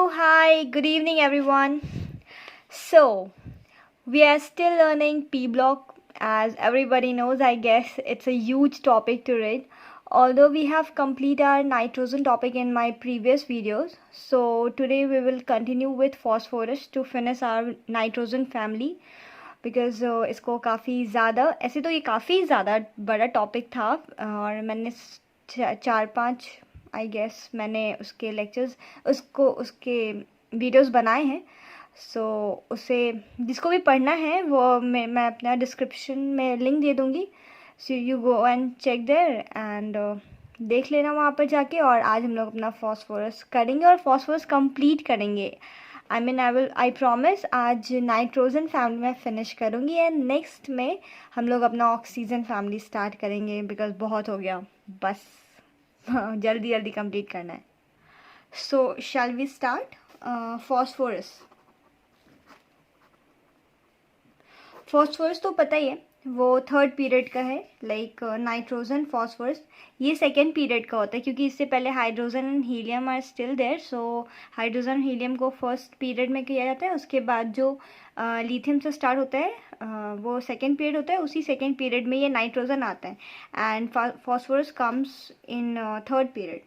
Hi, good evening everyone. So, we are still learning P block. As everybody knows, I guess it's a huge topic to read. Although we have completed our nitrogen topic in my previous videos, so today we will continue with phosphorus to finish our nitrogen family. Because इसको काफ़ी ज़्यादा ऐसे तो ये काफ़ी ज़्यादा बड़ा topic था और मैंने चार पांच आई गेस मैंने उसके लेक्चर्स उसके वीडियोस बनाए हैं. सो उसे जिसको भी पढ़ना है वो मैं अपना डिस्क्रिप्शन में लिंक दे दूँगी. So you go and check there and देख लेना वहाँ पर जाके. और आज हम लोग अपना फॉस्फोरस करेंगे और फॉस्फोरस कंप्लीट करेंगे. आई प्रॉमिस आज नाइट्रोजन फैमिली में फिनिश करूँगी एंड नेक्स्ट में हम लोग अपना ऑक्सीजन फैमिली स्टार्ट करेंगे बिकॉज बहुत हो गया बस. जल्दी जल्दी कंप्लीट करना है. So shall we start. Phosphorus तो पता ही है वो थर्ड पीरियड का है. लाइक नाइट्रोजन फॉस्फोरस ये सेकेंड पीरियड का होता है क्योंकि इससे पहले hydrogen and helium are still there. So hydrogen helium को फर्स्ट पीरियड में किया जाता है. उसके बाद जो लिथियम से स्टार्ट होता है वो सेकेंड पीरियड होता है. उसी सेकेंड पीरियड में ये नाइट्रोजन आता है and phosphorus comes in third period.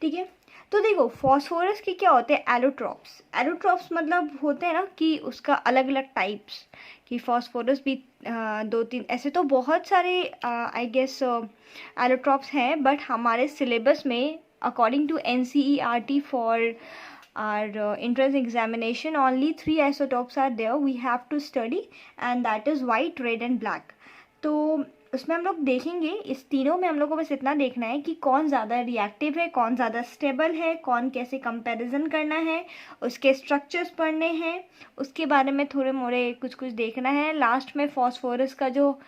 ठीक है. तो देखो फॉस्फोरस के क्या होते हैं एलोट्रॉप्स. एलोट्रॉप्स मतलब होते हैं ना कि उसका अलग अलग टाइप्स कि फॉस्फोरस भी दो तीन ऐसे तो बहुत सारे आई गेस एलोट्रॉप्स हैं. बट हमारे सिलेबस में according to NCERT for our entrance examination only 3 isotopes are there we have to study and that is white, red and black. तो उसमें हम लोग देखेंगे इस तीनों में हम लोग को बस इतना देखना है कि कौन ज़्यादा रिएक्टिव है, कौन ज़्यादा स्टेबल है, कौन कैसे कंपैरिजन करना है, उसके स्ट्रक्चर्स पढ़ने हैं, उसके बारे में थोड़े मोड़े कुछ कुछ देखना है. लास्ट में फॉस्फोरस का जो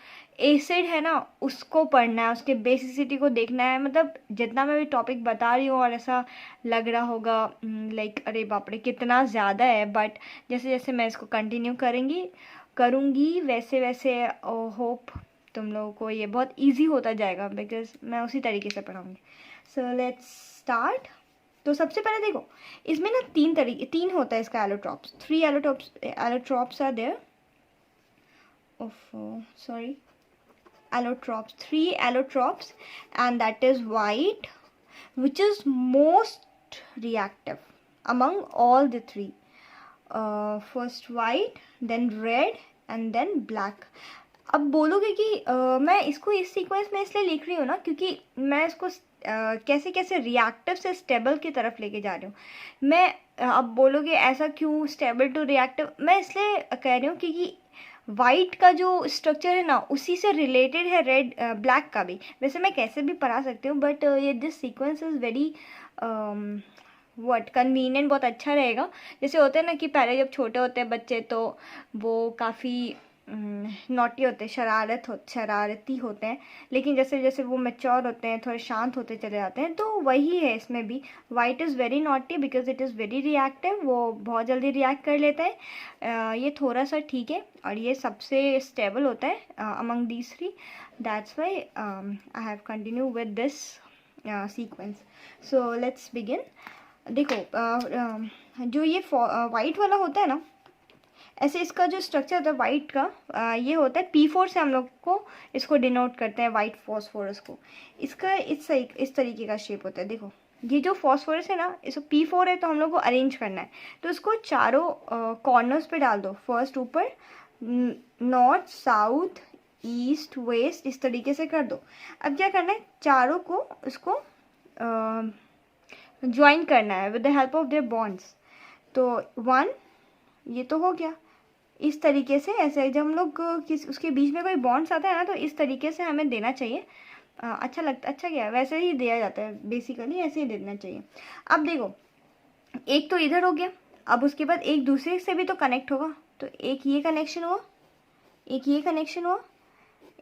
एसिड है ना उसको पढ़ना है, उसके बेसिसिटी को देखना है. मतलब जितना मैं भी टॉपिक बता रही हूँ और ऐसा लग रहा होगा लाइक अरे बाप रे कितना ज़्यादा है. बट जैसे जैसे मैं इसको कंटिन्यू करूँगी वैसे वैसे होप तुम लोगों को ये बहुत इजी होता जाएगा बिकॉज मैं उसी तरीके से पढ़ाऊँगी. So let's start. तो सबसे पहले देखो इसमें ना तीन होता है इसका allotropes. 3 allotropes are there. Sorry allotropes, 3 allotropes, and that is white, which is most reactive among all the 3. First white, then red and then black. अब बोलोगे कि मैं इसको इस सीक्वेंस में इसलिए लिख रही हूँ ना क्योंकि मैं इसको कैसे कैसे रिएक्टिव से स्टेबल की तरफ लेके जा रही हूँ. मैं अब बोलोगे ऐसा क्यों स्टेबल टू रिएक्टिव. मैं इसलिए कह रही हूँ क्योंकि वाइट का जो स्ट्रक्चर है ना उसी से रिलेटेड है रेड ब्लैक का भी. वैसे मैं कैसे भी पढ़ा सकती हूँ बट ये this sequence is very convenient. बहुत अच्छा रहेगा. जैसे होते हैं ना कि पहले जब छोटे होते हैं बच्चे तो वो काफ़ी नॉटी होते हैं, शरारती होते हैं. लेकिन जैसे जैसे वो मैच्योर होते हैं थोड़े शांत होते चले जाते हैं. तो वही है इसमें भी. White is very naughty because it is very reactive. वो बहुत जल्दी रिएक्ट कर लेता है. ये थोड़ा सा ठीक है और ये सबसे स्टेबल होता है among these 3. That's why I have continue with this sequence. So let's begin. देखो जो ये वाइट वाला होता है ना ऐसे इसका जो स्ट्रक्चर होता है वाइट का ये होता है P4 से हम लोग को इसको डिनोट करते हैं वाइट फॉस्फोरस को. इसका इस तरीके का शेप होता है. देखो ये जो फॉस्फोरस है ना इसको P4 है तो हम लोग को अरेंज करना है. तो इसको चारों कॉर्नर्स पे डाल दो. फर्स्ट ऊपर नॉर्थ साउथ ईस्ट वेस्ट इस तरीके से कर दो. अब क्या करना है चारों को उसको ज्वाइन करना है with the help of their bonds. तो 1 ये तो हो गया. इस तरीके से ऐसे जब हम लोग उसके बीच में कोई बॉन्ड्स आता है ना तो इस तरीके से हमें देना चाहिए. अच्छा क्या वैसे ही दिया जाता है बेसिकली ऐसे ही देना चाहिए. अब देखो एक तो इधर हो गया. अब उसके बाद एक दूसरे से भी तो कनेक्ट होगा. तो एक ये कनेक्शन हुआ, एक ये कनेक्शन हुआ,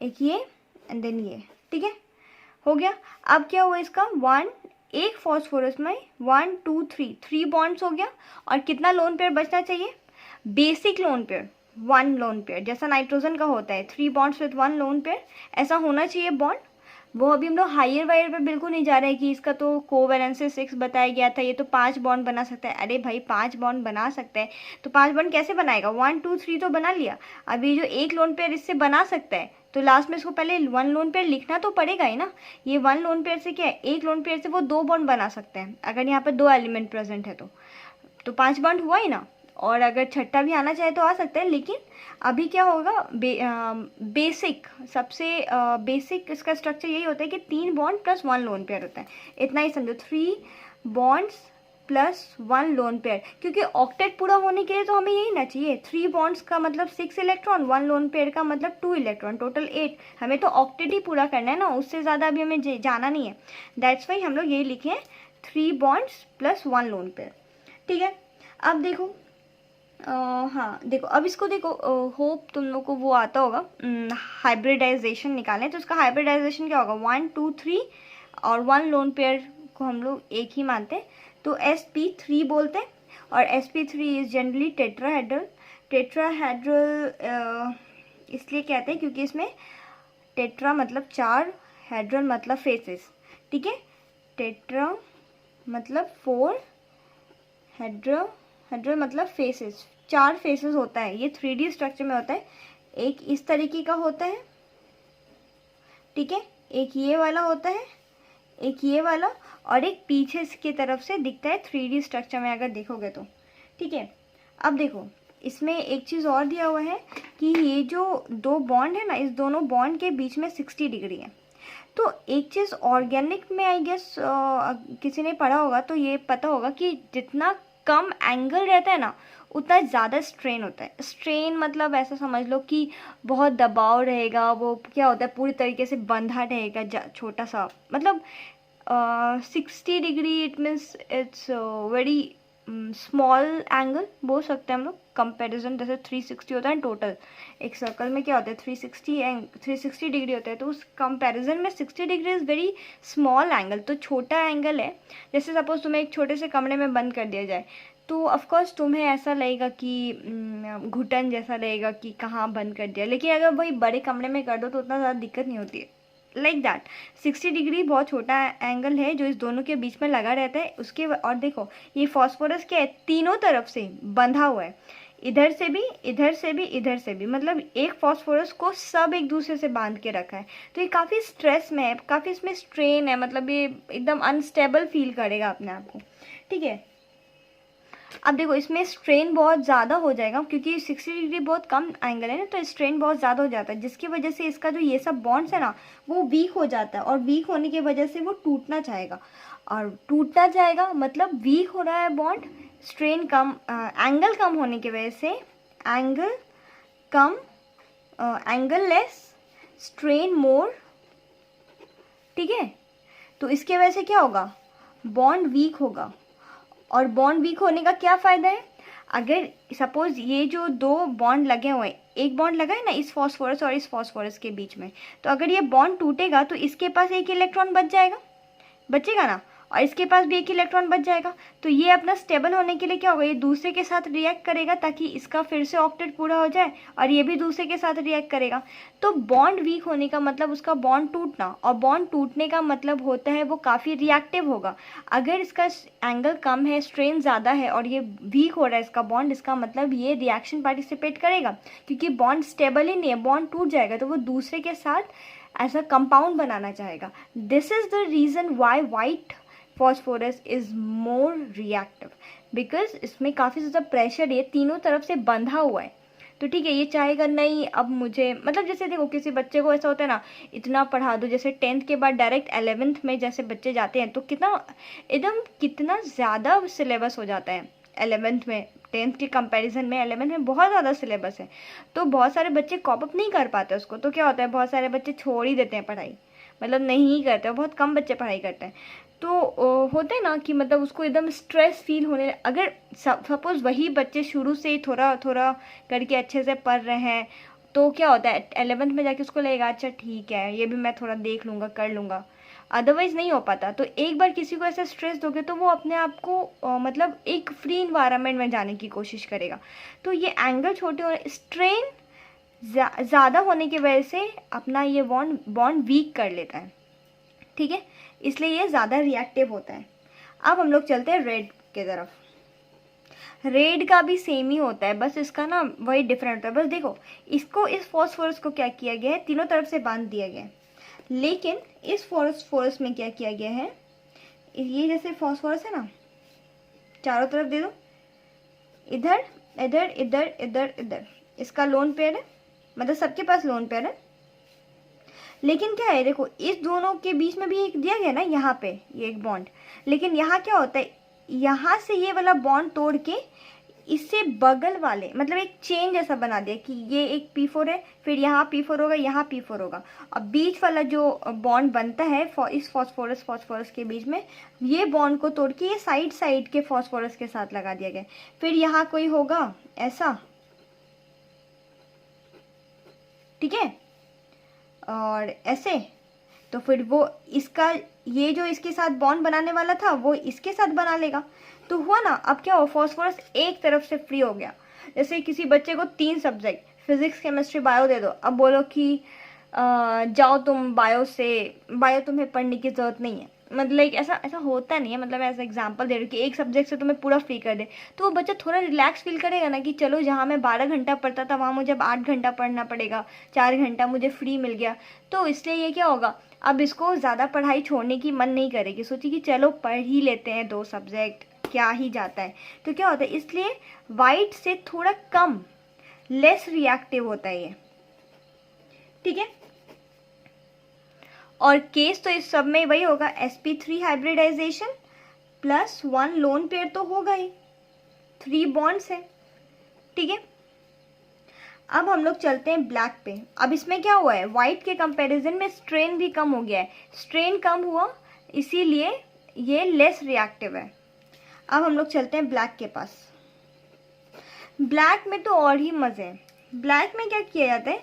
एक ये एंड देन ये. ठीक है हो गया. अब क्या हुआ इसका एक फॉस्फोरस में 1 2 3 बॉन्ड्स हो गया. और कितना लोन पेयर बचना चाहिए. Basic lone pair 1 lone pair जैसा नाइट्रोजन का होता है 3 बॉन्ड्स विद 1 लोन पेयर ऐसा होना चाहिए बॉन्ड. वो अभी हम लोग हायर वायर पे बिल्कुल नहीं जा रहे हैं कि इसका तो कोवैलेंस 6 बताया गया था, ये तो 5 बॉन्ड बना सकता है। अरे भाई 5 बॉन्ड बना सकता है तो 5 बॉन्ड कैसे बनाएगा, 1 2 3 तो बना लिया। अभी जो एक लोन पेयर इससे बना सकता है तो लास्ट में इसको पहले 1 लोन पेयर लिखना तो पड़ेगा ही ना। ये 1 लोन पेयर से क्या है, एक लोन पेयर से वो 2 बॉन्ड बना सकते हैं अगर यहाँ पर 2 एलिमेंट प्रेजेंट है तो 5 बॉन्ड हुआ ही ना। और अगर छठा भी आना चाहे तो आ सकता है, लेकिन अभी क्या होगा, बेसिक सबसे बेसिक इसका स्ट्रक्चर यही होता है कि 3 बॉन्ड प्लस 1 लोन पेयर होता है। इतना ही समझो, 3 बॉन्ड्स प्लस 1 लोन पेयर, क्योंकि ऑक्टेट पूरा होने के लिए तो हमें यही ना चाहिए। 3 बॉन्ड्स का मतलब 6 इलेक्ट्रॉन, 1 लोन पेयर का मतलब 2 इलेक्ट्रॉन, टोटल 8। हमें तो ऑक्टेट ही पूरा करना है ना, उससे ज़्यादा अभी हमें जाना नहीं है। दैट्स वाई हम लोग यही लिखे हैं 3 बॉन्ड्स प्लस 1 लोन पेयर। ठीक है, अब देखो हाँ देखो, अब इसको देखो, होप तुम लोग को वो आता होगा हाइब्रिडाइजेशन निकालें। तो उसका हाइब्रिडाइजेशन क्या होगा, 1 2 3 और 1 लोन पेयर को हम लोग एक ही मानते हैं तो sp3 बोलते हैं। और sp3 is generally tetrahedral. Tetrahedral इसलिए कहते हैं क्योंकि इसमें टेट्रा मतलब 4, हेड्रल मतलब फेसेस। ठीक है, टेट्रा मतलब 4, हेड्रल मतलब फेसेस, 4 फेसेस होता है। ये 3D स्ट्रक्चर में होता है। एक इस तरीके का होता है, ठीक है, एक ये वाला होता है, एक ये वाला, और एक पीछे की तरफ से दिखता है 3D स्ट्रक्चर में अगर देखोगे तो। ठीक है, अब देखो इसमें एक चीज़ और दिया हुआ है कि ये जो 2 बॉन्ड है ना, इस दोनों बॉन्ड के बीच में 60 डिग्री है। तो एक चीज़ ऑर्गेनिक में आई गेस किसी ने पढ़ा होगा तो ये पता होगा कि जितना कम एंगल रहता है ना उतना ज़्यादा स्ट्रेन होता है। स्ट्रेन मतलब ऐसा समझ लो कि बहुत दबाव रहेगा, वो क्या होता है पूरी तरीके से बंधा रहेगा, छोटा सा मतलब 60 degree, it means it's very small angle बोल सकते हैं हम लोग। कंपैरिजन जैसे 360 होता है टोटल, एक सर्कल में क्या होता है 360 डिग्री होता है, तो उस कंपैरिजन में 60 degree is very small angle. तो छोटा एंगल है। जैसे सपोज तुम्हें एक छोटे से कमरे में बंद कर दिया जाए तो ऑफकोर्स तुम्हें ऐसा लगेगा कि घुटन जैसा लगेगा कि कहाँ बंद कर दिया, लेकिन अगर वही बड़े कमरे में कर दो तो उतना ज़्यादा दिक्कत नहीं होती है। लाइक दैट 60 डिग्री बहुत छोटा एंगल है जो इस दोनों के बीच में लगा रहता है उसके। और देखो ये फॉस्फोरस क्या है, तीनों तरफ से बंधा हुआ है, इधर से भी, इधर से भी, इधर से भी, मतलब एक फॉस्फोरस को सब एक दूसरे से बांध के रखा है। तो ये काफ़ी स्ट्रेस में है, काफ़ी इसमें स्ट्रेन है, मतलब ये एकदम अनस्टेबल फील करेगा अपने आप को। ठीक है, अब देखो इसमें स्ट्रेन बहुत ज़्यादा हो जाएगा क्योंकि 60 डिग्री बहुत कम एंगल है ना, तो स्ट्रेन बहुत ज़्यादा हो जाता है जिसकी वजह से इसका जो ये सब बॉन्ड्स है ना वो वीक हो जाता है, और वीक होने की वजह से वो टूटना चाहेगा। और टूटना चाहेगा मतलब वीक हो रहा है बॉन्ड, स्ट्रेन कम, एंगल कम होने की वजह से एंगल कम, एंगल लेस, स्ट्रेन मोर। ठीक है, तो इसके वजह से क्या होगा, बॉन्ड वीक होगा। और बॉन्ड वीक होने का क्या फ़ायदा है, अगर सपोज ये जो 2 बॉन्ड लगे हुए हैं, एक बॉन्ड लगा है ना इस फॉस्फोरस और इस फॉस्फोरस के बीच में, तो अगर ये बॉन्ड टूटेगा तो इसके पास एक इलेक्ट्रॉन बचेगा ना, और इसके पास भी एक इलेक्ट्रॉन बच जाएगा। तो ये अपना स्टेबल होने के लिए क्या होगा, ये दूसरे के साथ रिएक्ट करेगा ताकि इसका फिर से ऑक्टेट पूरा हो जाए, और ये भी दूसरे के साथ रिएक्ट करेगा। तो बॉन्ड वीक होने का मतलब उसका बॉन्ड टूटना, और बॉन्ड टूटने का मतलब होता है वो काफ़ी रिएक्टिव होगा। अगर इसका एंगल कम है, स्ट्रेन ज़्यादा है और ये वीक हो रहा है इसका बॉन्ड, इसका मतलब ये रिएक्शन पार्टिसिपेट करेगा, क्योंकि बॉन्ड स्टेबल ही नहीं है, बॉन्ड टूट जाएगा तो वो दूसरे के साथ ऐसा कंपाउंड बनाना चाहेगा। This is the reason why white phosphorus is more reactive, because इसमें काफ़ी ज़्यादा प्रेशर, ये तीनों तरफ से बंधा हुआ है। तो ठीक है, ये चाहेगा नहीं अब मुझे, मतलब जैसे देखो किसी बच्चे को ऐसा होता है ना, इतना पढ़ा दो, जैसे 10th के बाद डायरेक्ट 11th में जैसे बच्चे जाते हैं तो कितना ज़्यादा सिलेबस हो जाता है 11th में। 10th के कंपैरिजन में 11th में बहुत ज़्यादा सिलेबस है, तो बहुत सारे बच्चे कॉप अप नहीं कर पाते उसको। तो क्या होता है, बहुत सारे बच्चे छोड़ ही देते हैं पढ़ाई, मतलब नहीं करते, बहुत कम बच्चे पढ़ाई करते हैं। तो होता है ना कि मतलब उसको एकदम स्ट्रेस फील होने, अगर सपोज वही बच्चे शुरू से ही थोड़ा थोड़ा करके अच्छे से पढ़ रहे हैं तो क्या होता है 11th में जाके उसको लगेगा अच्छा ठीक है ये भी मैं थोड़ा देख लूँगा, कर लूँगा, अदरवाइज नहीं हो पाता। तो एक बार किसी को ऐसा स्ट्रेस दोगे तो वो अपने आप को मतलब एक फ्री इन्वायरमेंट में जाने की कोशिश करेगा। तो ये एंगल छोटे होने, स्ट्रेन ज़्यादा होने की वजह से अपना ये बॉन्ड वीक कर लेता है। ठीक है, इसलिए ये ज़्यादा रिएक्टिव होता है। अब हम लोग चलते हैं रेड के तरफ। रेड का भी सेम ही होता है, बस इसका ना वही डिफरेंट होता है। बस देखो, इसको, इस फॉस्फोरस को क्या किया गया है, तीनों तरफ से बांध दिया गया है। लेकिन इस फॉस्फोरस में क्या किया गया है, ये जैसे फॉस्फोरस है ना, चारों तरफ दे दो, इधर इधर इधर इधर इधर, इसका लोन पेयर है, मतलब सबके पास लोन पेयर है। लेकिन क्या है, देखो इस दोनों के बीच में भी एक दिया गया ना यहाँ पे, ये एक बॉन्ड। लेकिन यहाँ क्या होता है, यहाँ से ये वाला बॉन्ड तोड़ के इससे बगल वाले, मतलब एक चेन जैसा बना दिया कि ये एक P4 है, फिर यहाँ P4 होगा, यहाँ P4 होगा। अब बीच वाला जो बॉन्ड बनता है इस फॉस्फोरस के बीच में, ये बॉन्ड को तोड़ के ये साइड के फॉस्फोरस के साथ लगा दिया गया। फिर यहाँ कोई होगा ऐसा, ठीक है, और ऐसे, तो फिर वो इसका, ये जो इसके साथ बॉन्ड बनाने वाला था वो इसके साथ बना लेगा। तो हुआ ना, अब क्या हो, फॉस्फोरस एक तरफ से फ्री हो गया। जैसे किसी बच्चे को 3 सब्जेक्ट, फिजिक्स केमिस्ट्री बायो दे दो, अब बोलो कि जाओ तुम बायो तुम्हें पढ़ने की जरूरत नहीं है, मतलब ऐसा होता नहीं है। मतलब ऐसा एग्जांपल दे रही हूँ कि एक सब्जेक्ट से तुम्हें पूरा फ्री कर दे, तो वो बच्चा थोड़ा रिलैक्स फील करेगा ना कि चलो जहाँ मैं 12 घंटा पढ़ता था वहाँ मुझे अब 8 घंटा पढ़ना पड़ेगा, 4 घंटा मुझे फ्री मिल गया। तो इसलिए ये क्या होगा, अब इसको ज़्यादा पढ़ाई छोड़ने की मन नहीं करेगी, सोची कि चलो पढ़ ही लेते हैं 2 सब्जेक्ट, क्या ही जाता है। तो क्या होता है, इसलिए वाइट से थोड़ा कम, लेस रिएक्टिव होता है ये, ठीक है। और केस तो इस सब में वही होगा, sp3 hybridisation plus 1 lone pair तो होगा ही, 3 बॉन्ड्स है, ठीक है। अब हम लोग चलते हैं ब्लैक पे। अब इसमें क्या हुआ है, व्हाइट के कंपैरिजन में स्ट्रेन भी कम हो गया है। स्ट्रेन कम हुआ इसीलिए ये लेस रिएक्टिव है। अब हम लोग चलते हैं ब्लैक के पास। ब्लैक में तो और ही मजे हैं। ब्लैक में क्या किया जाता है,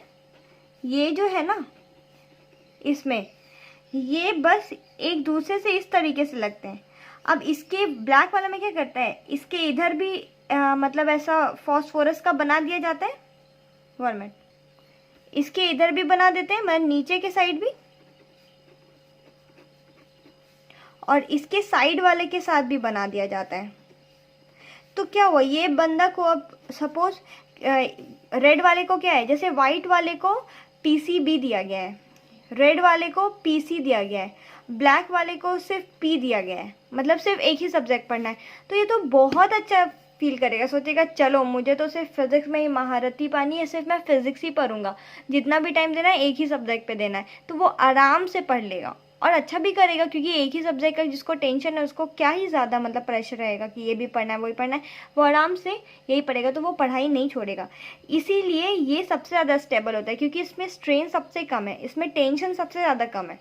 ये जो है ना, इसमें ये बस एक दूसरे से इस तरीके से लगते हैं। अब इसके ब्लैक वाले में क्या करता है, इसके इधर भी मतलब ऐसा फॉस्फोरस का बना दिया जाता है, गवर्नमेंट इसके इधर भी बना देते हैं, मतलब नीचे के साइड भी, और इसके साइड वाले के साथ भी बना दिया जाता है। तो क्या हुआ, ये बंदा को अब सपोज रेड वाले को क्या है, जैसे वाइट वाले को PCB दिया गया है, रेड वाले को PC दिया गया है, ब्लैक वाले को सिर्फ P दिया गया है, मतलब सिर्फ एक ही सब्जेक्ट पढ़ना है। तो ये तो बहुत अच्छा फील करेगा, सोचेगा चलो मुझे तो सिर्फ फिजिक्स में ही महारत ही पानी है, सिर्फ मैं फिजिक्स ही पढ़ूंगा, जितना भी टाइम देना है एक ही सब्जेक्ट पे देना है। तो वो आराम से पढ़ लेगा और अच्छा भी करेगा, क्योंकि एक ही सब्जेक्ट का जिसको टेंशन है उसको क्या ही ज़्यादा मतलब प्रेशर रहेगा कि ये भी पढ़ना है वो भी पढ़ना है, वो आराम से यही पढ़ेगा, तो वो पढ़ाई नहीं छोड़ेगा। इसीलिए ये सबसे ज़्यादा स्टेबल होता है, क्योंकि इसमें स्ट्रेन सबसे कम है, इसमें टेंशन सबसे ज़्यादा कम है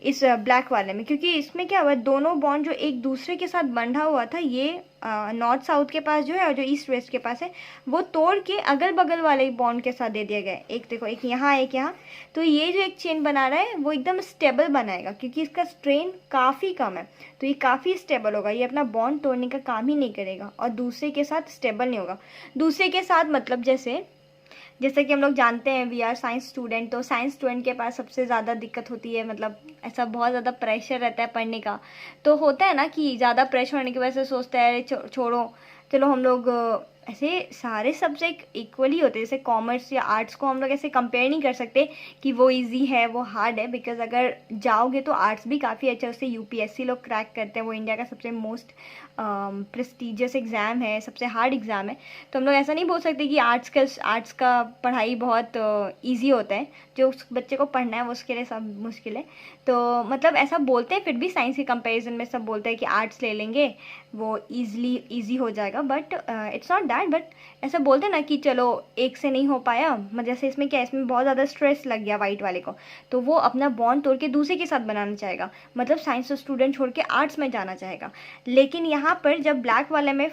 इस ब्लैक वाले में। क्योंकि इसमें क्या हुआ, दोनों बॉन्ड जो एक दूसरे के साथ बंधा हुआ था, ये नॉर्थ साउथ के पास जो है और जो ईस्ट वेस्ट के पास है, वो तोड़ के अगल बगल वाले बॉन्ड के साथ दे दिया गया है। एक देखो, एक यहाँ एक यहाँ, तो ये जो एक चेन बना रहा है वो एकदम स्टेबल बनाएगा, क्योंकि इसका स्ट्रेन काफ़ी कम है, तो ये काफ़ी स्टेबल होगा, ये अपना बॉन्ड तोड़ने का काम ही नहीं करेगा और दूसरे के साथ स्टेबल नहीं होगा। दूसरे के साथ मतलब जैसे कि हम लोग जानते हैं, वी आर साइंस स्टूडेंट, तो साइंस स्टूडेंट के पास सबसे ज़्यादा दिक्कत होती है, मतलब ऐसा बहुत ज़्यादा प्रेशर रहता है पढ़ने का। तो होता है ना कि ज़्यादा प्रेशर होने की वजह से सोचता है छोड़ो, चलो हम लोग ऐसे सारे सब्जेक्ट इक्वली होते हैं, जैसे कॉमर्स या आर्ट्स को हम लोग ऐसे कंपेयर नहीं कर सकते कि वो इजी है वो हार्ड है, बिकॉज अगर जाओगे तो आर्ट्स भी काफ़ी अच्छा, उससे UPSC लोग क्रैक करते हैं, वो इंडिया का सबसे मोस्ट प्रेस्टिजियस एग्ज़ाम है, सबसे हार्ड एग्ज़ाम है। तो हम लोग ऐसा नहीं बोल सकते कि आर्ट्स का पढ़ाई बहुत ईजी होता है, जो उस बच्चे को पढ़ना है वो उसके लिए सब मुश्किल है। तो मतलब ऐसा बोलते हैं, फिर भी साइंस के कंपैरिजन में सब बोलते हैं कि आर्ट्स ले लेंगे वो ईजी हो जाएगा, but it's not that. But ऐसा बोलते हैं ना कि चलो एक से नहीं हो पाया, जैसे इसमें क्या है, इसमें बहुत ज़्यादा स्ट्रेस लग गया वाइट वाले को, तो वो अपना बॉन्ड तोड़ के दूसरे के साथ बनाना चाहेगा, मतलब साइंस स्टूडेंट छोड़ के आर्ट्स में जाना चाहेगा। लेकिन यहाँ पर जब ब्लैक वाले में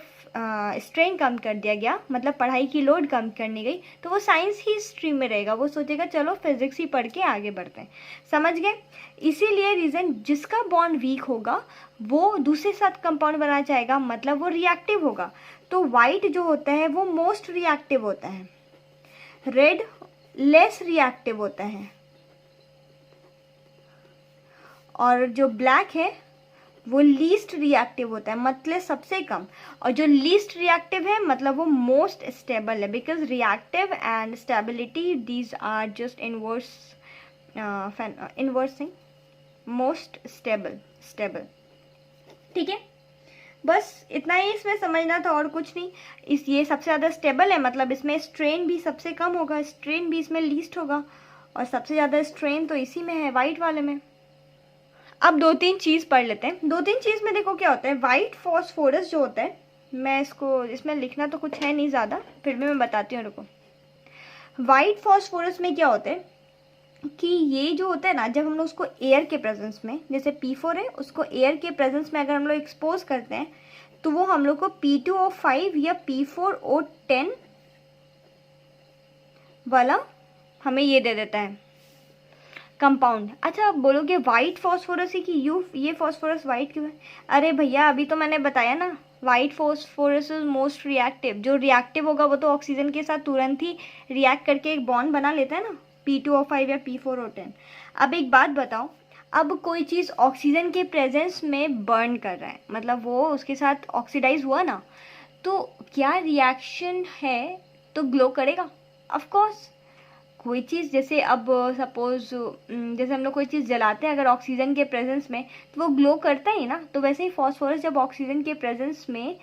स्ट्रेन कम कर दिया गया, मतलब पढ़ाई की लोड कम करनी गई, तो वो साइंस ही स्ट्रीम में रहेगा, वो सोचेगा चलो फिजिक्स ही पढ़ के आगे बढ़ते हैं। समझ गए? इसीलिए रीज़न, जिसका बॉन्ड वीक होगा वो दूसरे साथ कंपाउंड बनाना चाहेगा, मतलब वो रिएक्टिव होगा। तो वाइट जो होता है वो मोस्ट रिएक्टिव होता है, रेड लेस रिएक्टिव होता है, और जो ब्लैक है वो लीस्ट रिएक्टिव होता है, मतलब सबसे कम। और जो लीस्ट रिएक्टिव है मतलब वो मोस्ट स्टेबल है, because reactive and stability these are just inversing most stable. ठीक है, बस इतना ही इसमें समझना था और कुछ नहीं। ये सबसे ज़्यादा स्टेबल है, मतलब इसमें स्ट्रेन भी सबसे कम होगा, स्ट्रेन भी इसमें लीस्ट होगा, और सबसे ज़्यादा स्ट्रेन तो इसी में है, वाइट वाले में। अब 2-3 चीज़ पढ़ लेते हैं। 2-3 चीज़ में देखो क्या होता है। वाइट फॉस्फोरस जो होता है, मैं इसमें लिखना तो कुछ है नहीं ज़्यादा, फिर भी मैं बताती हूँ, रुको। वाइट फॉस्फोरस में क्या होता है कि ये जो होता है ना, जब हम लोग उसको एयर के प्रेजेंस में, जैसे P4 है, उसको एयर के प्रेजेंस में अगर हम लोग एक्सपोज करते हैं तो वो हम लोग को P2O5 या P4O10 वाला हमें ये दे देता है कंपाउंड। अच्छा, आप बोलोगे वाइट फॉस्फोरस ही कि ये फॉस्फोरस वाइट क्यों है? अरे भैया, अभी तो मैंने बताया ना, white phosphorus is most reactive. जो रिएक्टिव होगा वो तो ऑक्सीजन के साथ तुरंत ही रिएक्ट करके एक बॉन्ड बना लेता है ना, P2O5 या P4O10। अब एक बात बताओ, अब कोई चीज़ ऑक्सीजन के प्रेजेंस में बर्न कर रहा है, मतलब वो उसके साथ ऑक्सीडाइज हुआ ना, तो क्या रिएक्शन है तो ग्लो करेगा? Of course. कोई चीज़ जैसे अब सपोज जैसे हम लोग कोई चीज़ जलाते हैं अगर ऑक्सीजन के प्रेजेंस में, तो वो ग्लो करता ही ना। तो वैसे ही फॉस्फोरस जब ऑक्सीजन के प्रेजेंस में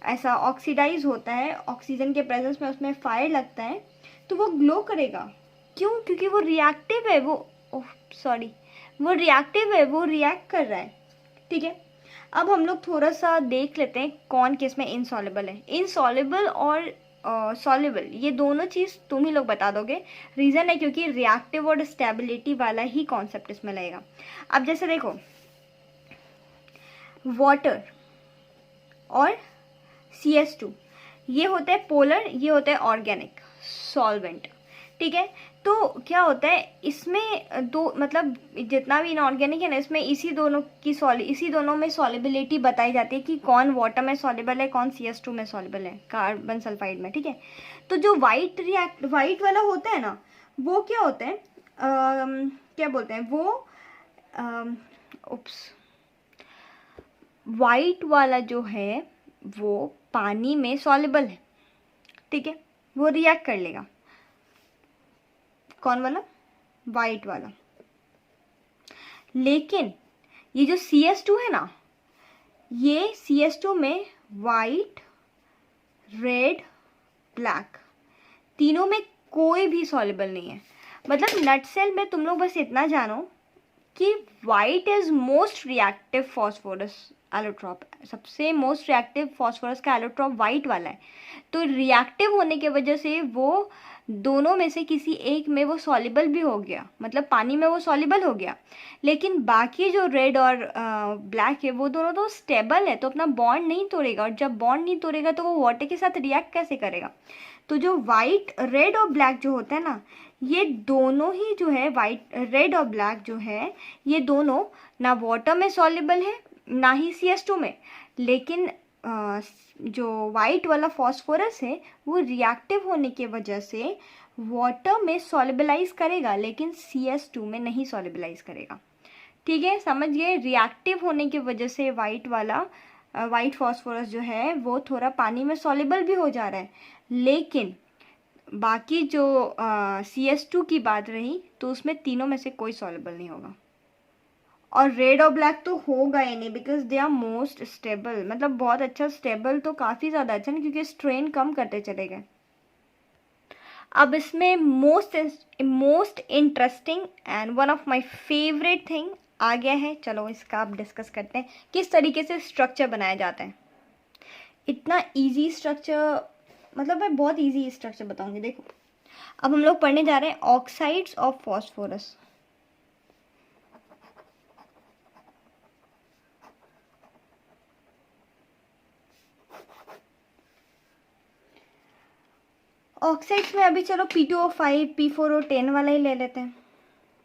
ऐसा ऑक्सीडाइज होता है, ऑक्सीजन के प्रेजेंस में उसमें फायर लगता है, तो वो ग्लो करेगा। क्यों? क्योंकि वो रिएक्टिव है, वो रिएक्टिव है, वो रिएक्ट कर रहा है। ठीक है, अब हम लोग थोड़ा सा देख लेते हैं कौन किस में इनसॉल्युबल है। इनसॉल्युबल और सॉल्युबल, ये दोनों चीज़ तुम ही लोग बता दोगे। रीज़न है क्योंकि रिएक्टिव और स्टेबिलिटी वाला ही कॉन्सेप्ट इसमें लगेगा। अब जैसे देखो, वाटर और CS2 ये होता है पोलर, ये होता है ऑर्गेनिक सॉल्वेंट। ठीक है, तो क्या होता है इसमें दो, मतलब जितना भी इनऑर्गेनिक है ना, इसमें इसी दोनों में सॉलिबिलिटी बताई जाती है कि कौन वाटर में सॉलिबल है, कौन CS2 में सॉलिबल है, कार्बन सल्फाइड में। ठीक है, तो जो वाइट वाला होता है ना, वो क्या होता है, क्या बोलते हैं वो, वाइट वाला जो है वो पानी में सॉल्युबल है। ठीक है, वो रिएक्ट कर लेगा। कौन वाला? वाइट वाला। लेकिन ये जो CS2 है ना, ये CS2 में वाइट, रेड, ब्लैक तीनों में कोई भी सॉल्युबल नहीं है। मतलब नटसेल में तुम लोग बस इतना जानो कि white is most reactive phosphorus allotrope, सबसे मोस्ट रिएक्टिव फॉस्फोरस का एलोट्रॉप वाइट वाला है। तो रिएक्टिव होने की वजह से वो दोनों में से किसी एक में वो सॉल्युबल भी हो गया, मतलब पानी में वो सॉल्युबल हो गया। लेकिन बाकी जो रेड और ब्लैक है वो दोनों तो स्टेबल है, तो अपना बॉन्ड नहीं तोड़ेगा, और जब बॉन्ड नहीं तोड़ेगा तो वो वाटर के साथ रिएक्ट कैसे करेगा? तो जो वाइट, रेड और ब्लैक जो होता है ना, ये दोनों ही जो है, वाइट, रेड और ब्लैक जो है, ये दोनों ना वाटर में सॉल्युबल है ना ही CS2 में। लेकिन जो वाइट वाला फॉस्फोरस है वो रिएक्टिव होने की वजह से वाटर में सॉल्युबलाइज करेगा, लेकिन CS2 में नहीं सॉल्युबलाइज करेगा। ठीक है, समझ गए? रिएक्टिव होने की वजह से वाइट फॉस्फोरस जो है वो थोड़ा पानी में सॉल्युबल भी हो जा रहा है, लेकिन बाकी जो CS2 की बात रही तो उसमें तीनों में से कोई सॉल्युबल नहीं होगा। और रेड और ब्लैक तो होगा ही नहीं, because they are most stable, मतलब बहुत अच्छा स्टेबल, तो काफ़ी ज़्यादा अच्छा नहीं, क्योंकि स्ट्रेन कम करते चले गए। अब इसमें most interesting and one of my favourite thing आ गया है। चलो इसका आप डिस्कस करते हैं, किस तरीके से स्ट्रक्चर बनाया जाता है। इतना इजी स्ट्रक्चर, मतलब मैं बहुत इजी स्ट्रक्चर बताऊंगी। देखो, अब हम लोग पढ़ने जा रहे हैं ऑक्साइड्स ऑफ फॉस्फोरस। ऑक्साइड्स में अभी चलो P2O5 P4O10 वाला ही ले लेते हैं,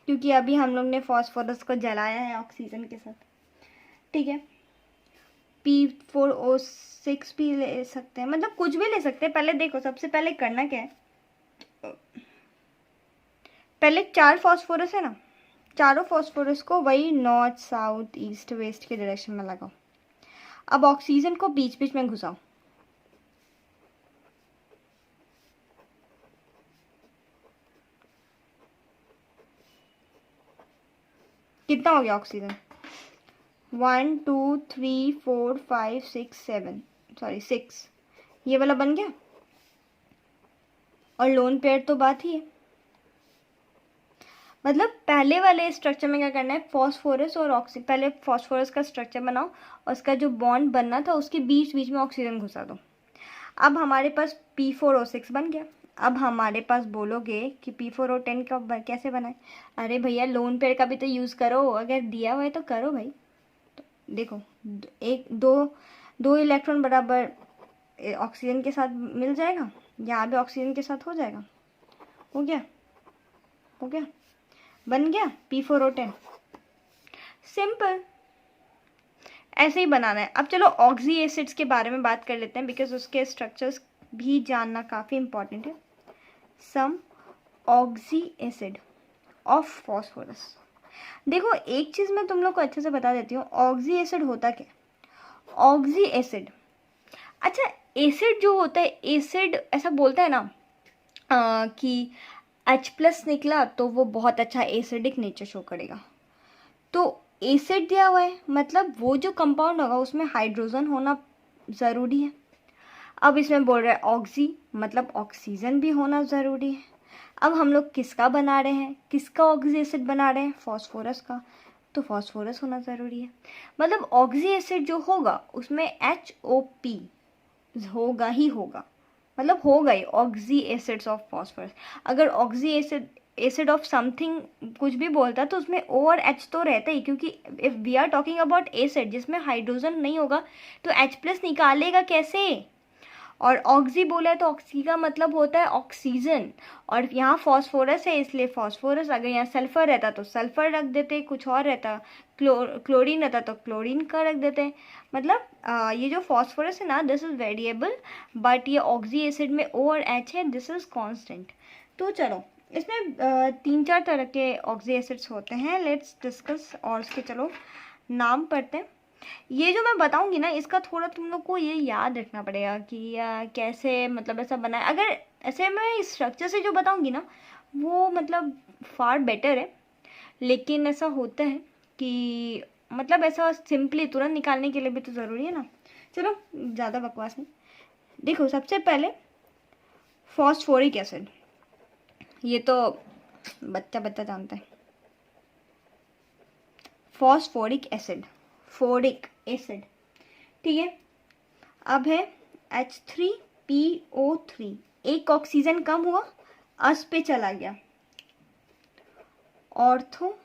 क्योंकि अभी हम लोग ने फॉस्फोरस को जलाया है ऑक्सीजन के साथ। ठीक है, P4O6 भी ले सकते हैं, मतलब कुछ भी ले सकते हैं। पहले देखो, सबसे पहले करना क्या है, पहले 4 फॉस्फोरस है ना, चारों फॉस्फोरस को वही नॉर्थ साउथ ईस्ट वेस्ट के डायरेक्शन में लगाओ। अब ऑक्सीजन को बीच बीच में घुसाओ। कितना हो गया ऑक्सीजन? 1 2 3 4 5 6 7, सॉरी 6, ये वाला बन गया। और लोन पेयर तो बात ही है, मतलब पहले वाले स्ट्रक्चर में क्या करना है, फॉस्फोरस और ऑक्सीजन, पहले फॉस्फोरस का स्ट्रक्चर बनाओ और उसका जो बॉन्ड बनना था उसके बीच बीच में ऑक्सीजन घुसा दो। अब हमारे पास P4O6 बन गया। अब हमारे पास बोलोगे कि P4O10 का कैसे बनाए? अरे भैया लोन पेयर का भी तो यूज़ करो, अगर दिया हुआ है तो करो भाई। तो देखो, एक दो इलेक्ट्रॉन बराबर ऑक्सीजन के साथ मिल जाएगा, यहाँ भी ऑक्सीजन के साथ हो जाएगा। हो गया, हो गया, बन गया P4O10। सिंपल, ऐसे ही बनाना है। अब चलो ऑक्सी एसिड्स के बारे में बात कर लेते हैं, बिकॉज उसके स्ट्रक्चर्स भी जानना काफ़ी इंपॉर्टेंट है। सम ऑक्सी एसिड ऑफ फॉस्फोरस। देखो एक चीज़ मैं तुम लोग को अच्छे से बता देती हूँ, ऑक्सी एसिड होता क्या? ऑक्सी एसिड, अच्छा एसिड जो होता है, एसिड ऐसा बोलता है ना कि H+ निकला तो वो बहुत अच्छा एसिडिक नेचर शो करेगा। तो एसिड दिया हुआ है, मतलब वो जो कंपाउंड होगा उसमें हाइड्रोजन होना ज़रूरी है। अब इसमें बोल रहा है ऑक्सी, मतलब ऑक्सीजन भी होना ज़रूरी है। अब हम लोग किसका बना रहे हैं, किसका ऑक्सी एसिड बना रहे हैं? फॉस्फोरस का, तो फॉस्फोरस होना ज़रूरी है। मतलब ऑक्सी एसिड जो होगा उसमें HOP होगा ही होगा, मतलब होगा ही, ऑक्सी एसिड्स ऑफ फॉस्फोरस। अगर ऑक्सी एसिड ऑफ समथिंग कुछ भी बोलता है तो उसमें O और H तो रहता ही, क्योंकि if we are talking about acid जिसमें हाइड्रोजन नहीं होगा तो H+ निकालेगा कैसे? और ऑक्सी बोला है तो ऑक्सी का मतलब होता है ऑक्सीजन, और यहाँ फॉस्फोरस है इसलिए फॉस्फोरस। अगर यहाँ सल्फर रहता तो सल्फर रख देते, कुछ और रहता क्लोरीन रहता तो क्लोरीन का रख देते। मतलब ये जो फॉस्फोरस है ना, दिस इज़ वेरिएबल, बट ये ऑक्सी एसिड में O और H है, दिस इज़ कॉन्स्टेंट। तो चलो इसमें 3-4 तरह के ऑक्सी एसिड्स होते हैं, लेट्स डिस्कस और इसके चलो नाम पढ़ते हैं। ये जो मैं बताऊंगी ना इसका थोड़ा तुम लोग को ये याद रखना पड़ेगा कि कैसे, मतलब ऐसा बना है। अगर ऐसे मैं स्ट्रक्चर से जो बताऊंगी ना वो मतलब फार बेटर है, लेकिन ऐसा होता है कि मतलब ऐसा सिंपली तुरंत निकालने के लिए भी तो ज़रूरी है ना। चलो ज़्यादा बकवास नहीं, देखो सबसे पहले फॉस्फोरिक एसिड, ये तो बच्चा बच्चा जानता है। फॉस्फोरिक एसिड, फोरिक एसिड, ठीक है। अब है H3PO3, एक ऑक्सीजन कम हुआ, अस पे चला गया, ऑर्थो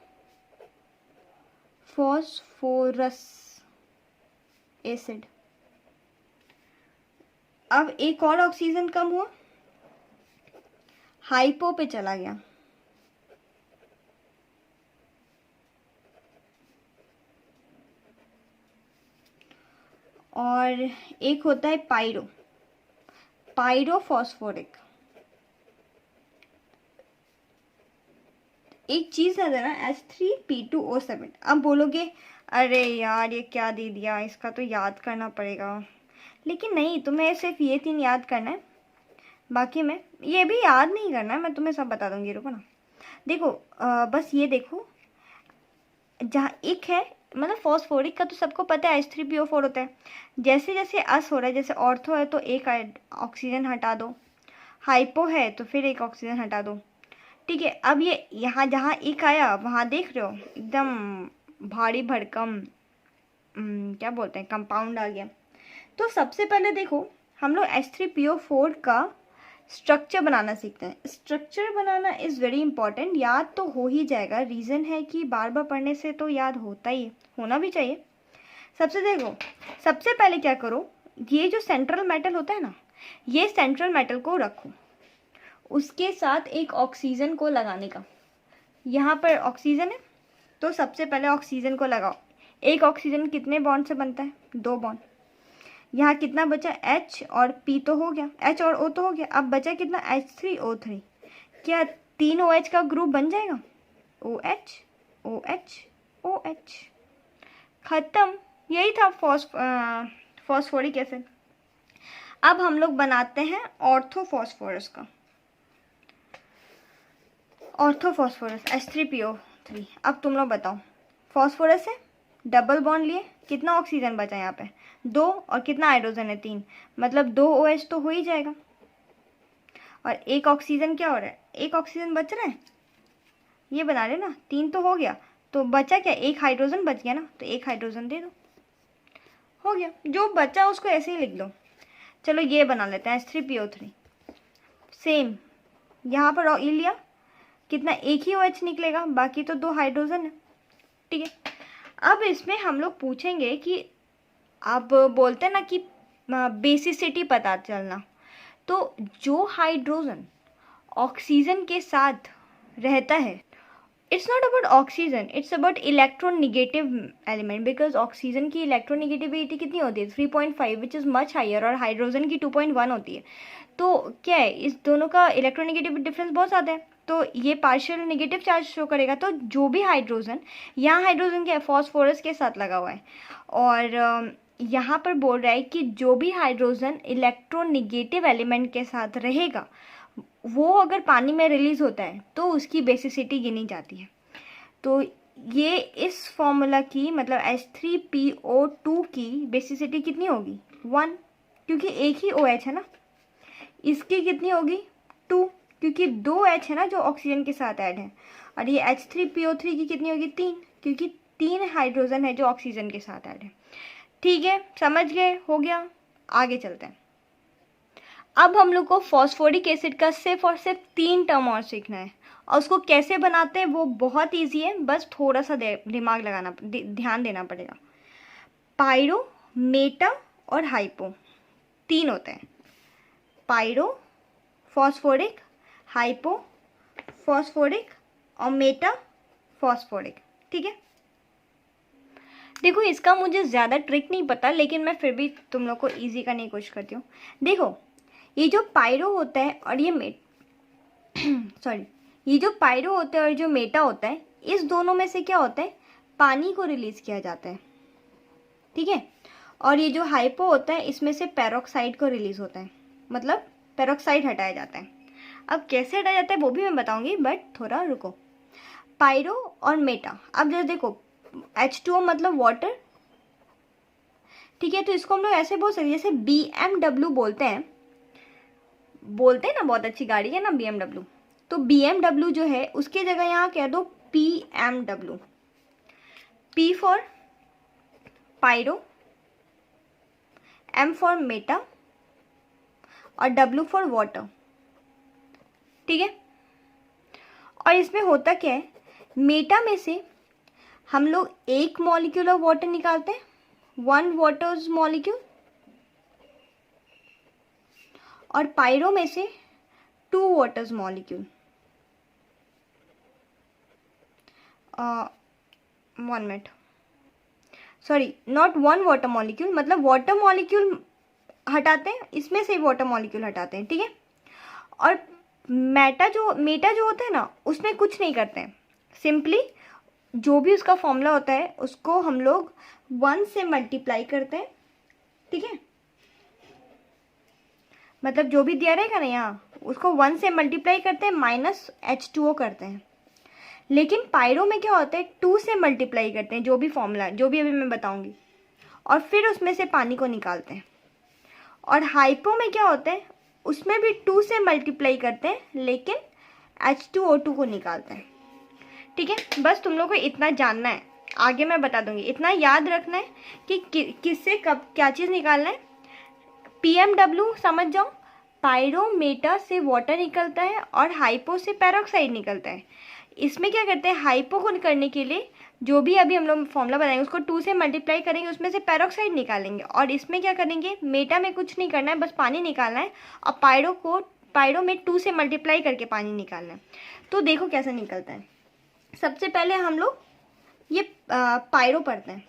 फॉस्फोरस एसिड। अब एक और ऑक्सीजन कम हुआ, हाइपो पे चला गया, और एक होता है पायरोफॉस्फोरिक। एक चीज है ना H3P2O7। अब बोलोगे अरे यार ये क्या दे दिया, इसका तो याद करना पड़ेगा। लेकिन नहीं, तुम्हें सिर्फ ये 3 याद करना है, बाकी में ये भी याद नहीं करना है, मैं तुम्हें सब बता दूंगी, रुको ना। देखो बस ये देखो, जहाँ एक है, मतलब फॉस्फोरिक का तो सबको पता है H3PO4 होता है। जैसे जैसे अस हो रहा है, जैसे ऑर्थो है तो एक ऑक्सीजन हटा दो, हाइपो है तो फिर एक ऑक्सीजन हटा दो, ठीक है। अब ये यहाँ जहाँ एक आया वहाँ देख रहे हो एकदम भारी भरकम क्या बोलते हैं कंपाउंड आ गया। तो सबसे पहले देखो हम लोग H3PO4 का स्ट्रक्चर बनाना सीखते हैं। Structure banana is very important, याद तो हो ही जाएगा, रीज़न है कि बार बार पढ़ने से तो याद होता ही, होना भी चाहिए। सबसे पहले क्या करो, ये जो सेंट्रल मेटल होता है ना, ये सेंट्रल मेटल को रखो, उसके साथ एक ऑक्सीजन को लगाने का। यहाँ पर ऑक्सीजन है तो सबसे पहले ऑक्सीजन को लगाओ। एक ऑक्सीजन कितने बॉन्ड से बनता है? 2 बॉन्ड। यहाँ कितना बचा? H और P तो हो गया, H और O तो हो गया, अब बचा कितना? H3O3। क्या 3 OH का ग्रुप बन जाएगा? OH OH OH, खत्म। यही था फॉस्फोरिक एसिड। अब हम लोग बनाते हैं ऑर्थोफॉस्फोरस का। Orthophosphorus H3PO3। अब तुम लोग बताओ, फॉस्फोरस है, डबल बॉन्ड लिए, कितना ऑक्सीजन बचा यहाँ पे? 2, और कितना हाइड्रोजन है? 3, मतलब 2 OH तो हो ही जाएगा। और एक ऑक्सीजन क्या हो रहा है? एक ऑक्सीजन बच रहा है, ये बना रहे ना, 3 तो हो गया, तो बचा क्या? एक हाइड्रोजन बच गया ना, तो एक हाइड्रोजन दे दो, हो गया। जो बचा उसको ऐसे ही लिख लो। चलो ये बना लेते हैं H3PO3। सेम यहाँ पर ई लिया, कितना? एक ही OH निकलेगा, बाकी तो 2 हाइड्रोजन है, ठीक है। अब इसमें हम लोग पूछेंगे कि आप बोलते हैं ना कि बेसिसिटी पता चलना, तो जो हाइड्रोजन ऑक्सीजन के साथ रहता है, it's not about oxygen, it's about electronegative element, because oxygen की इलेक्ट्रोनिगेटिविटी कितनी होती है? 3.5, विच इज़ मच हायर, और हाइड्रोजन की 2.1 होती है। तो क्या है, इस दोनों का इलेक्ट्रोनिगेटिव डिफरेंस बहुत ज़्यादा है, तो ये पार्शियल नेगेटिव चार्ज शो करेगा। तो जो भी हाइड्रोजन, यहाँ हाइड्रोजन क्या है? फॉस्फोरस के साथ लगा हुआ है, और यहाँ पर बोल रहा है कि जो भी हाइड्रोजन इलेक्ट्रोनिगेटिव एलिमेंट के साथ रहेगा, वो अगर पानी में रिलीज होता है तो उसकी बेसिसिटी गिनी जाती है। तो ये इस फॉर्मूला की, मतलब H3PO2 की बेसिसिटी कितनी होगी? 1, क्योंकि एक ही OH है ना। इसकी कितनी होगी? 2, क्योंकि 2 H है ना जो ऑक्सीजन के साथ ऐड है। और ये H3PO3 की कितनी होगी? 3, क्योंकि 3 हाइड्रोजन है जो ऑक्सीजन के साथ ऐड है। ठीक है, समझ गए? हो गया, आगे चलते हैं। अब हम लोग को फॉस्फोरिक एसिड का सिर्फ और सिर्फ 3 टर्म और सीखना है, और उसको कैसे बनाते हैं वो बहुत इजी है, बस थोड़ा सा दिमाग लगाना, ध्यान देना पड़ेगा। पायरो, मेटा और हाइपो, 3 होते हैं। पायरो फॉस्फोरिक, हाइपो फॉस्फोरिक और मेटा फॉस्फोरिक, ठीक है। देखो, इसका मुझे ज़्यादा ट्रिक नहीं पता, लेकिन मैं फिर भी तुम लोग को ईजी करने की कोशिश करती हूँ। देखो, ये जो पायरो होता है और ये ये जो पायरो होता है और जो मेटा होता है, इस दोनों में से क्या होता है? पानी को रिलीज किया जाता है, ठीक है। और ये जो हाइपो होता है, इसमें से पेरोक्साइड को रिलीज होता है, मतलब पेरोक्साइड हटाया जाता है। अब कैसे हटाया जाता है वो भी मैं बताऊंगी, बट थोड़ा रुको। पायरो और मेटा, अब जैसे देखो, H2O मतलब वाटर, ठीक है, तो इसको हम लोग ऐसे बोल सकते हैं जैसे BMW बोलते हैं ना, बहुत अच्छी गाड़ी है ना BMW, तो BMW जो है उसकी जगह यहाँ कह दो PMW। P for pyro, M for meta और W फॉर वाटर, ठीक है। और इसमें होता क्या है, मेटा में से हम लोग 1 मॉलिक्यूल ऑफ वाटर निकालते हैं, 1 वाटर्स मॉलिक्यूल, और पायरो में से 2 waters molecule. 1 minute, sorry, not 1 water molecule, मतलब वाटर मॉलिक्यूल हटाते हैं, इसमें से वाटर मॉलिक्यूल हटाते हैं, ठीक है। और मेटा जो होता है ना, उसमें कुछ नहीं करते हैं, सिंपली जो भी उसका फॉर्मूला होता है उसको हम लोग 1 से मल्टीप्लाई करते हैं, ठीक है। मतलब जो भी दिया रहेगा ना यहाँ, उसको 1 से मल्टीप्लाई करते हैं, माइनस H2O करते हैं। लेकिन पायरो में क्या होता है, 2 से मल्टीप्लाई करते हैं, जो भी फॉर्मूला, जो भी अभी मैं बताऊंगी, और फिर उसमें से पानी को निकालते हैं। और हाइपो में क्या होता है, उसमें भी 2 से मल्टीप्लाई करते हैं, लेकिन H2O2 को निकालते हैं, ठीक है। बस तुम लोग को इतना जानना है, आगे मैं बता दूंगी। इतना याद रखना है कि किससे कब क्या चीज़ निकालना है। PMW समझ जाओ, पायरोमेटा से वाटर निकलता है और हाइपो से पेरोक्साइड निकलता है। इसमें क्या करते हैं, हाइपो को करने के लिए जो भी अभी हम लोग फॉर्मूला बनाएंगे उसको 2 से मल्टीप्लाई करेंगे, उसमें से पेरोक्साइड निकालेंगे। और इसमें क्या करेंगे, मेटा में कुछ नहीं करना है, बस पानी निकालना है, और पायरो में 2 से मल्टीप्लाई करके पानी निकालना है। तो देखो कैसे निकलता है। सबसे पहले हम लोग ये पायरो पढ़ते हैं,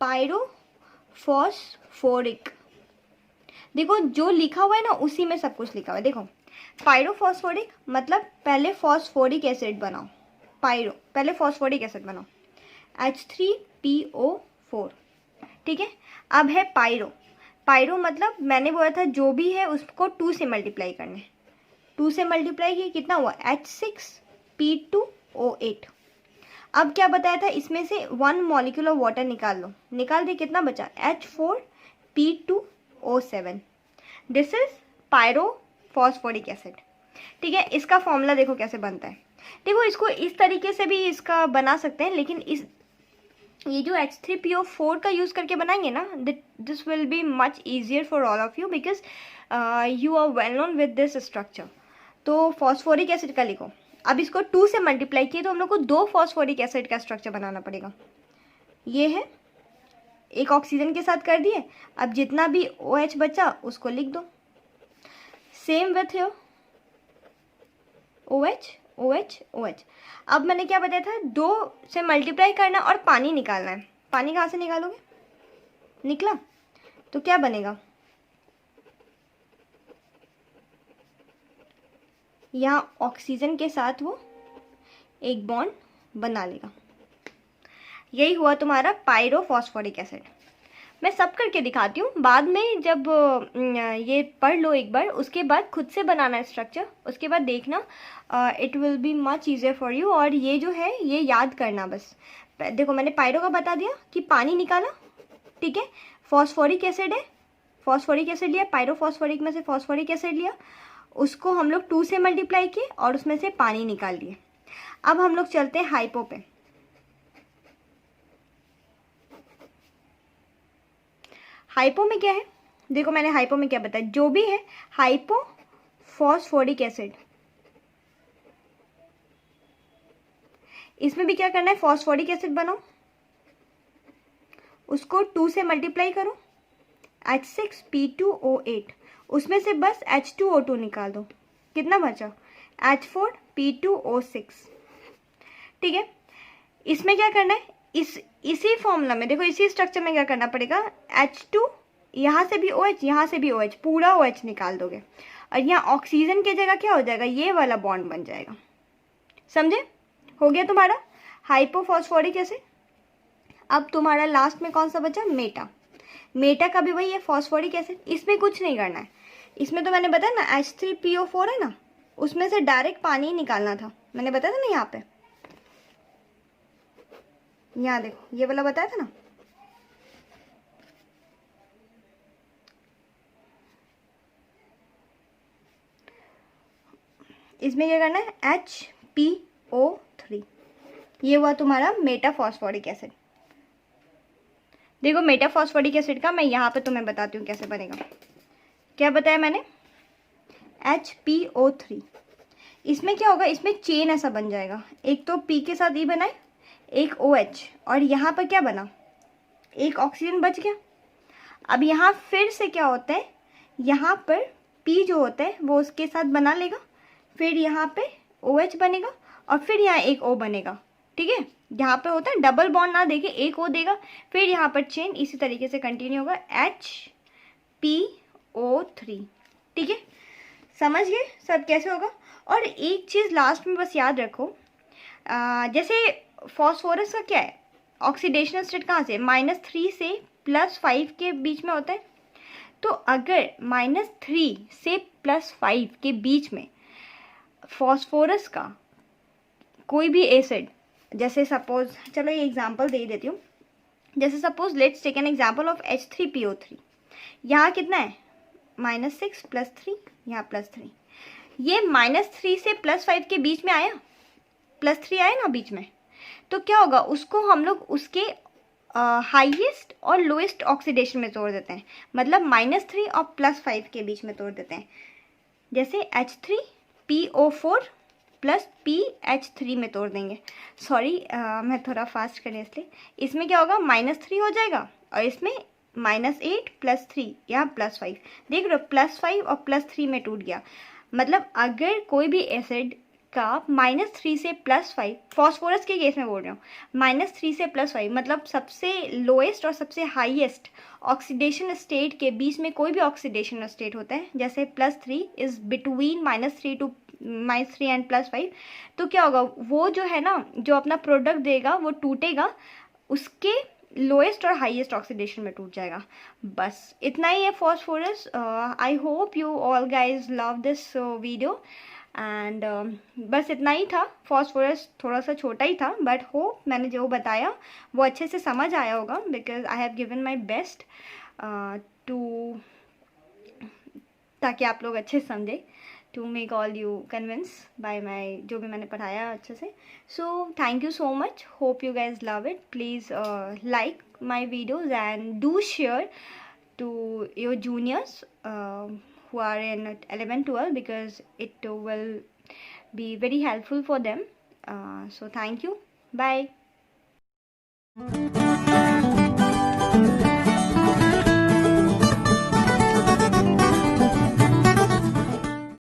पायरो फॉस्फोरिक। देखो जो लिखा हुआ है ना उसी में सब कुछ लिखा हुआ है। देखो पायरो फॉस्फोरिक मतलब पहले फॉस्फोरिक एसिड बनाओ, पायरो, पहले फॉस्फोरिक एसिड बनाओ, H3PO4, ठीक है। अब है पायरो, पायरो मतलब मैंने बोला था जो भी है उसको 2 से मल्टीप्लाई करना है, 2 से मल्टीप्लाई किया कितना हुआ, H6P2O8। अब क्या बताया था, इसमें से 1 मॉलिक्यूल ऑफ वाटर निकाल लो, निकाल दे, कितना बचा, H4P2O7। This is pyro phosphoric acid, ठीक है। इसका फॉर्मूला देखो कैसे बनता है, देखो इसको इस तरीके से भी इसका बना सकते हैं, लेकिन इस ये जो H3PO4 का यूज़ करके बनाएंगे ना, this will be much easier for all of you because you are well known with this structure. तो फॉस्फोरिक एसिड का लिखो, अब इसको 2 से मल्टीप्लाई किए तो हम लोग को 2 फॉस्फोरिक एसिड का स्ट्रक्चर बनाना पड़ेगा। ये है, एक ऑक्सीजन के साथ कर दिए, अब जितना भी OH बचा उसको लिख दो, same with your OH OH OH। अब मैंने क्या बताया था, 2 से मल्टीप्लाई करना और पानी निकालना है। पानी कहाँ से निकालोगे, निकला तो क्या बनेगा, यहाँ ऑक्सीजन के साथ वो एक बॉन्ड बना लेगा। यही हुआ तुम्हारा पायरो फॉस्फोरिक एसिड। मैं सब करके दिखाती हूँ, बाद में जब ये पढ़ लो एक बार, उसके बाद खुद से बनाना है स्ट्रक्चर, उसके बाद देखना, it will be much easier for you. और ये जो है ये याद करना बस। देखो मैंने पायरो का बता दिया कि पानी निकाला, ठीक है। फॉस्फोरिक एसिड है, फॉस्फोरिक एसिड लिया, पायरो फॉस्फोरिक में से फॉस्फोरिक एसिड लिया, उसको हम लोग 2 से मल्टीप्लाई किए और उसमें से पानी निकाल दिए। अब हम लोग चलते हैं हाइपो पे। हाइपो में क्या है, देखो मैंने हाइपो में क्या बताया, जो भी है हाइपो फॉस्फोरिक एसिड, इसमें भी क्या करना है, फॉस्फोरिक एसिड बनाओ, उसको 2 से मल्टीप्लाई करो, H6P2O8, उसमें से बस H2O2 निकाल दो, कितना बचा, H4P2O6, ठीक है। इसमें क्या करना है, इसी फॉर्मूला में देखो, इसी स्ट्रक्चर में क्या करना पड़ेगा, H2, यहाँ से भी OH, यहाँ से भी OH, पूरा OH निकाल दोगे और यहाँ ऑक्सीजन की जगह क्या हो जाएगा, ये वाला बॉन्ड बन जाएगा। समझे, हो गया तुम्हारा हाइपोफॉस्फोरिक एसिड। अब तुम्हारा लास्ट में कौन सा बचा, मेटा। मेटा का भी वही है, फॉस्फोरिक एसिड। इसमें कुछ नहीं करना है, इसमें तो मैंने बताया ना H3PO4 है ना, उसमें से डायरेक्ट पानी ही निकालना था, मैंने बताया था ना, यहाँ पे, यहाँ देखो ये वाला बताया था ना, इसमें क्या करना है, HPO3, ये हुआ तुम्हारा मेटाफॉस्फोरिक एसिड। देखो मेटाफॉस्फोरिक एसिड का मैं यहाँ पे तुम्हें बताती हूँ कैसे बनेगा। क्या बताया मैंने, HPO3, इसमें क्या होगा, इसमें चेन ऐसा बन जाएगा, एक तो P के साथ E बनाए, एक OH, और यहाँ पर क्या बना, एक ऑक्सीजन बच गया। अब यहाँ फिर से क्या होता है, यहाँ पर P जो होता है वो उसके साथ बना लेगा, फिर यहाँ पे OH बनेगा और फिर यहाँ एक O बनेगा, ठीक है। यहाँ पे होता है डबल बॉन्ड ना देके एक O देगा, फिर यहाँ पर चेन इसी तरीके से कंटिन्यू होगा, HPO3, ठीक है। समझ गए सब कैसे होगा। और एक चीज़ लास्ट में बस याद रखो, जैसे फॉस्फोरस का क्या है, ऑक्सीडेशन स्टेट कहाँ से, -3 से +5 के बीच में होता है। तो अगर -3 से +5 के बीच में फॉस्फोरस का कोई भी एसिड, जैसे सपोज, चलो ये एग्जांपल दे देती हूँ, जैसे suppose let's take an example of H3PO3, यहाँ कितना है, -6 +3, यहाँ +3, ये -3 से +5 के बीच में आया, +3 आया ना बीच में, तो क्या होगा, उसको हम लोग उसके हाईएस्ट और लोएस्ट ऑक्सीडेशन में तोड़ देते हैं, मतलब -3 और +5 के बीच में तोड़ देते हैं। जैसे H3PO4 + PH3 में तोड़ देंगे। सॉरी मैं थोड़ा फास्ट करें इसलिए, इसमें क्या होगा, -3 हो जाएगा और इसमें -8 +3, यहाँ +5, देख रहे हो, +5 और +3 में टूट गया। मतलब अगर कोई भी एसिड का -3 से +5, फॉस्फोरस के केस में बोल रहा हूँ, -3 से +5 मतलब सबसे लोएस्ट और सबसे हाईएस्ट ऑक्सीडेशन स्टेट के बीच में कोई भी ऑक्सीडेशन स्टेट होता है, जैसे +3 इज़ बिटवीन -3 टू -3 एंड +5, तो क्या होगा, वो जो है ना, जो अपना प्रोडक्ट देगा वो टूटेगा, उसके लोएस्ट और हाईएस्ट ऑक्सीडेशन में टूट जाएगा। बस इतना ही है phosphorus. I hope you all guys love this video and बस इतना ही था। फॉस्फोरस थोड़ा सा छोटा ही था, बट होप मैंने जो बताया वो अच्छे से समझ आया होगा, because I have given my best to, ताकि आप लोग अच्छे से समझे, to make all you convince by my, जो भी मैंने पढ़ाया अच्छे से। So thank you so much, hope you guys love it. Please like my videos and do share to your juniors who are in 11 12, because it will be very helpful for them. So thank you, bye.